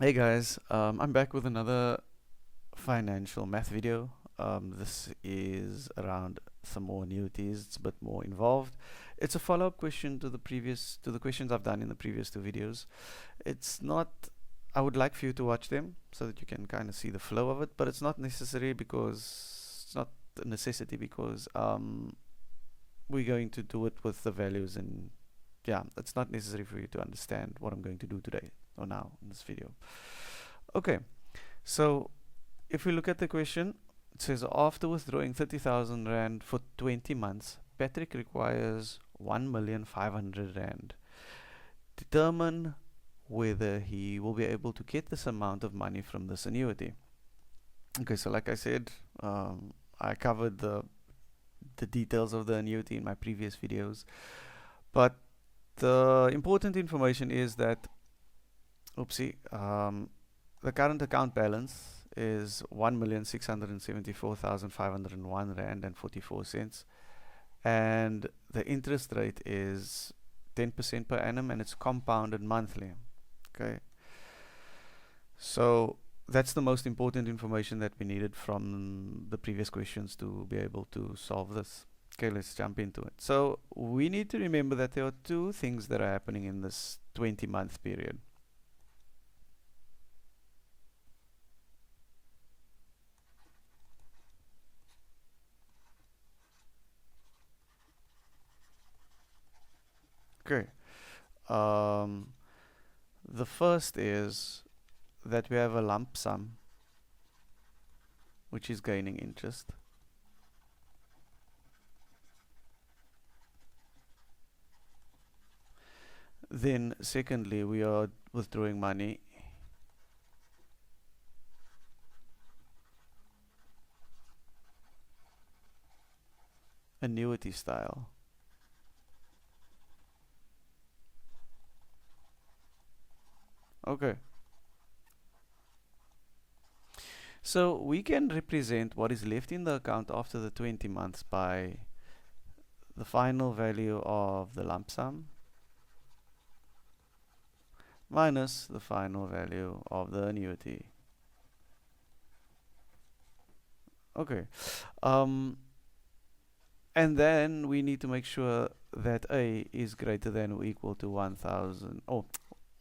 Hey guys, I'm back with another financial math video. This is around some more annuities. It's a bit more involved. It's a follow-up question to the questions I've done in the previous two videos. It's not. I would like for you to watch them so that you can kind of see the flow of it, but it's not necessary because it's not a necessity because we're going to do it with the values, and yeah, it's not necessary for you to understand what I'm going to do today or now in this video. Okay, so if we look at the question, it says after withdrawing 30,000 Rand for 20 months, Patrick requires 1,500,000 Rand. Determine whether he will be able to get this amount of money from this annuity. Okay, so like I said, I covered the details of the annuity in my previous videos, but the important information is that, oopsie, the current account balance is 1,674,501 Rand and 44 cents, and the interest rate is 10% per annum, and it's compounded monthly. Okay, so that's the most important information that we needed from the previous questions to be able to solve this. Okay, let's jump into it. So we need to remember that there are two things that are happening in this 20-month period. Okay. Um, the first is that we have a lump sum which is gaining interest. Then secondly, we are withdrawing money annuity style. Okay, so we can represent what is left in the account after the 20 months by the final value of the lump sum minus the final value of the annuity. Okay, and then we need to make sure that A is greater than or equal to 1,000, oh,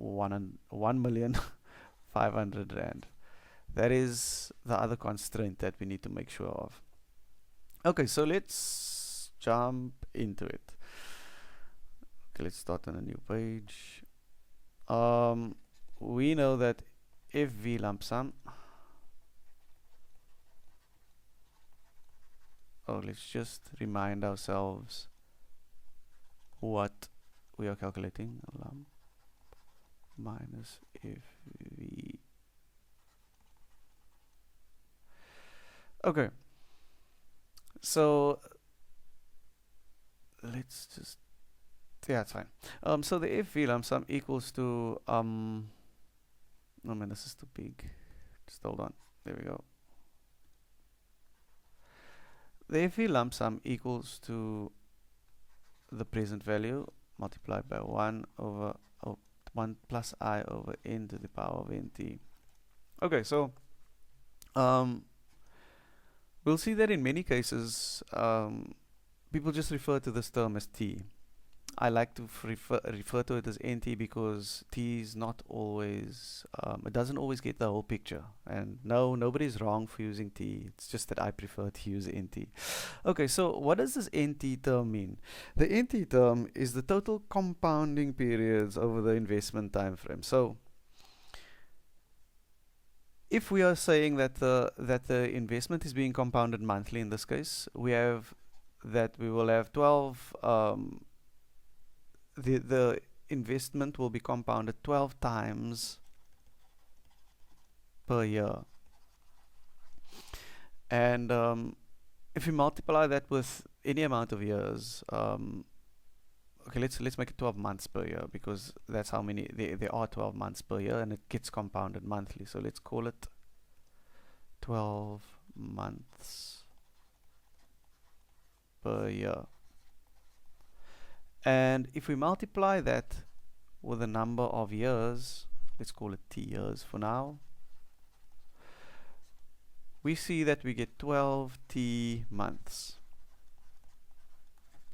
1,500,000 Rand. That is the other constraint that we need to make sure of. Okay, so let's jump into it. Okay, let's start on a new page. We know that if V lump sum, let's just remind ourselves what we are calculating. Lump minus if V. Okay, so let's just, yeah, it's fine. So the if V lump sum equals to oh man, this is too big. Just hold on. There we go. The if V lump sum equals to the present value multiplied by 1 over 1 plus I over n to the power of nt. Okay, so we'll see that in many cases people just refer to this term as t. I like to refer to it as NT because T is not always, it doesn't always get the whole picture. And no, nobody's wrong for using T. It's just that I prefer to use NT. Okay, so what does this NT term mean? The NT term is the total compounding periods over the investment time frame. So if we are saying that the investment is being compounded monthly in this case, we have that we will have 12 the investment will be compounded 12 times per year. And if you multiply that with any amount of years, okay, let's make it 12 months per year because that's how many there are 12 months per year, and it gets compounded monthly. So let's call it 12 months per year. And if we multiply that with the number of years, let's call it T years for now, we see that we get 12 T months.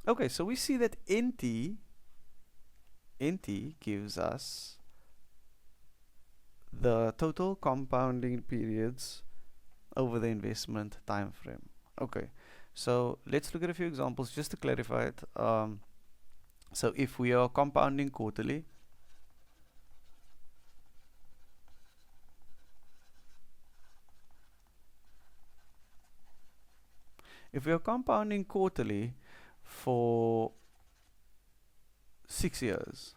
Okay, so we see that NT gives us the total compounding periods over the investment time frame. Okay, so let's look at a few examples just to clarify it. So if we are compounding quarterly, for 6 years,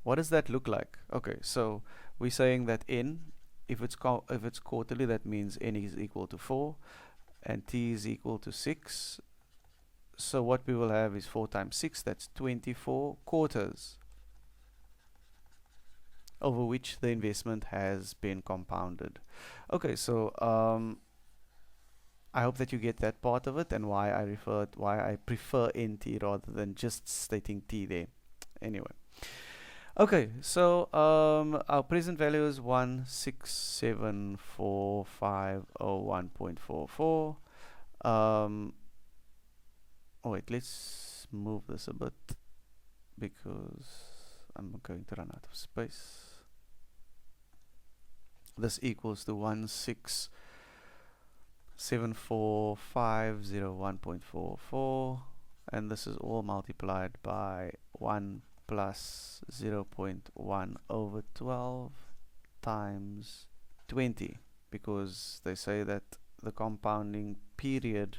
what does that look like? Okay, so we're saying that N, if it's quarterly, that means N is equal to 4 and T is equal to 6. So what we will have is 4 times 6, that's 24 quarters over which the investment has been compounded. Okay, so I hope that you get that part of it and why I prefer NT rather than just stating T there. Anyway. Okay, so our present value is 1674501.44. Wait, let's move this a bit because I'm going to run out of space. This equals to 1674501.44, and this is all multiplied by 1 plus 0.1 over 12 times 20, because they say that the compounding period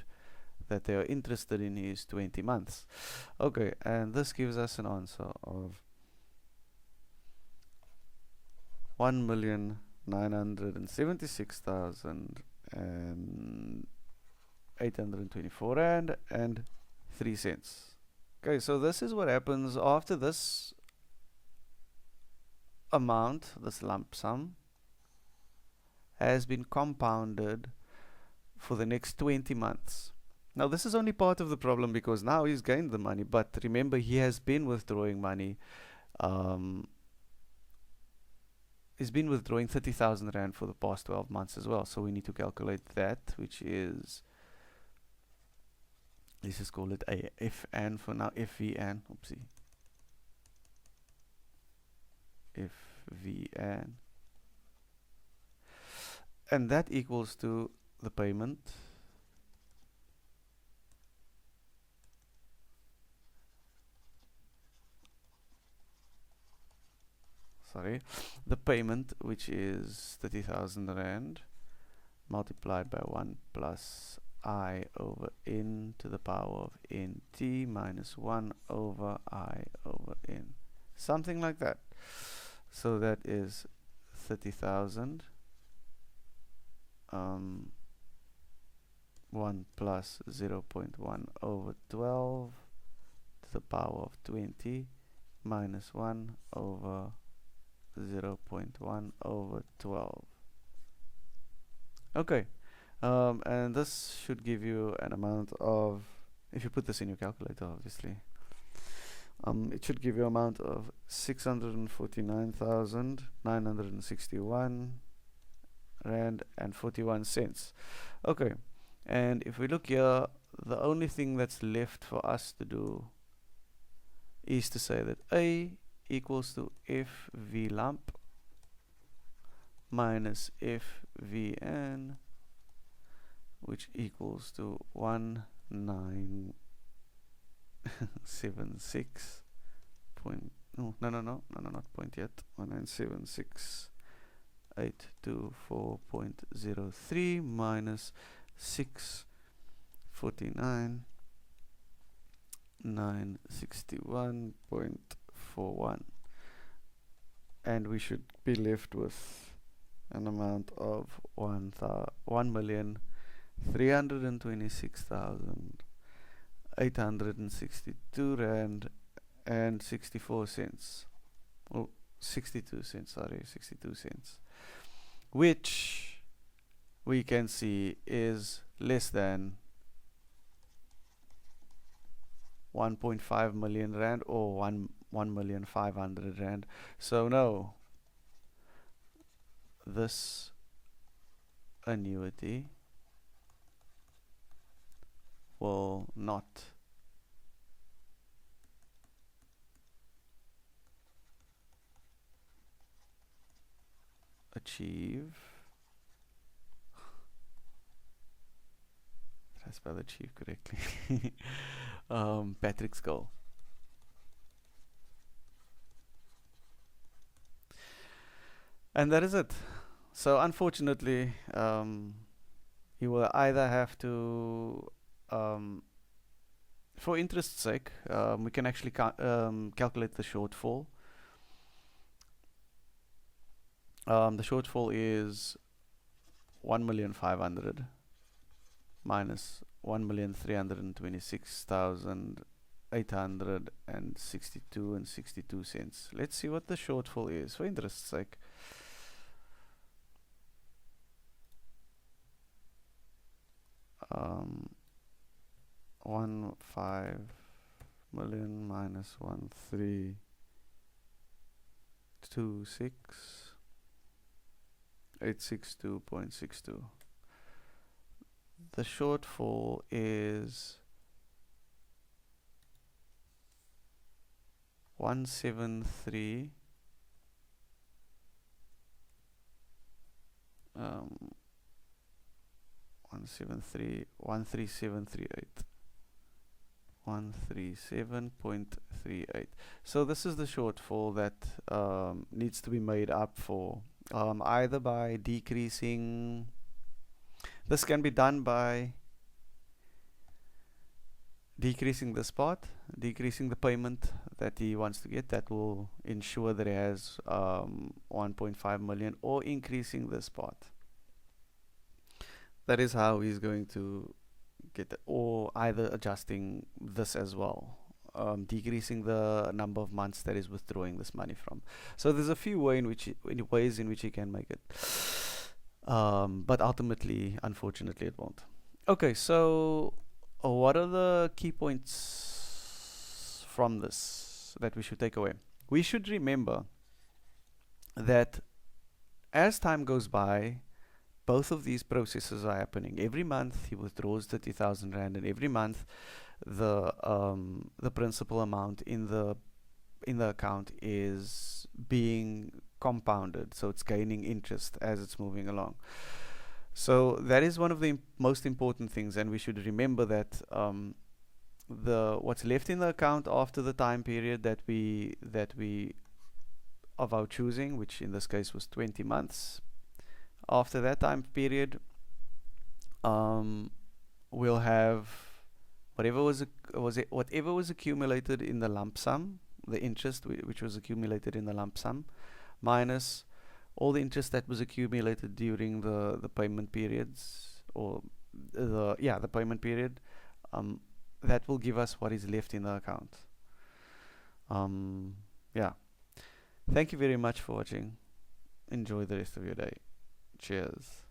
that they are interested in is 20 months. Okay, and this gives us an answer of 1,976,824 rand and 3 cents. Okay, so this is what happens after this amount, this lump sum, has been compounded for the next 20 months. Now this is only part of the problem because now he's gained the money, but remember he has been withdrawing money. He's been withdrawing 30,000 rand for the past 12 months as well, so we need to calculate that, which is, let's just call it a FN for now, FVN, oopsie, FVN, and that equals to the payment which is 30,000 rand multiplied by 1 plus I over n to the power of nt minus 1 over I over n, something like that. So that is 30,000 1 plus 0.1 over 12 to the power of 20 minus 1 over 0.1 over 12. Okay, and this should give you an amount of, if you put this in your calculator obviously, it should give you an amount of 649,961 rand and 41 cents. Okay, and if we look here, the only thing that's left for us to do is to say that A equals to FV lump minus FVN, which equals to 1976 point, not point yet, 1976,824.03 minus 649,961.41, and we should be left with an amount of 1,326,862 rand and 64 cents. Oh, 62 cents, sorry, 62 cents, which we can see is less than 1.5 million rand or 1,500,000 rand. So no, this annuity will not achieve, did I spell achieve correctly? Patrick's goal. And that is it. So unfortunately, you will either have to, for interest's sake, we can actually calculate the shortfall. The shortfall is 1,500,000 minus 1,326,862 and 62 cents. Let's see what the shortfall is for interest's sake. Um, 1,500,000 minus 1,326 862.62. The shortfall is 173 137.38. 137.38. So this is the shortfall that needs to be made up for, either by decreasing. This can be done by decreasing this part, decreasing the payment that he wants to get. That will ensure that he has 1.5 million, or increasing this part. That is how he's going to get it, or either adjusting this as well, decreasing the number of months that is withdrawing this money from. So there's a few ways in which you can make it, but ultimately, unfortunately, it won't. Okay, so what are the key points from this that we should take away? We should remember that as time goes by, both of these processes are happening. Every month he withdraws 30,000 rand, and every month the principal amount in the account is being compounded, so it's gaining interest as it's moving along. So that is one of the most important things, and we should remember that what's left in the account after the time period that we of our choosing, which in this case was 20 months, after that time period, we'll have whatever was accumulated in the lump sum, the interest which was accumulated in the lump sum, minus all the interest that was accumulated during the payment periods, or the payment period. That will give us what is left in the account. Yeah. Thank you very much for watching. Enjoy the rest of your day. Cheers.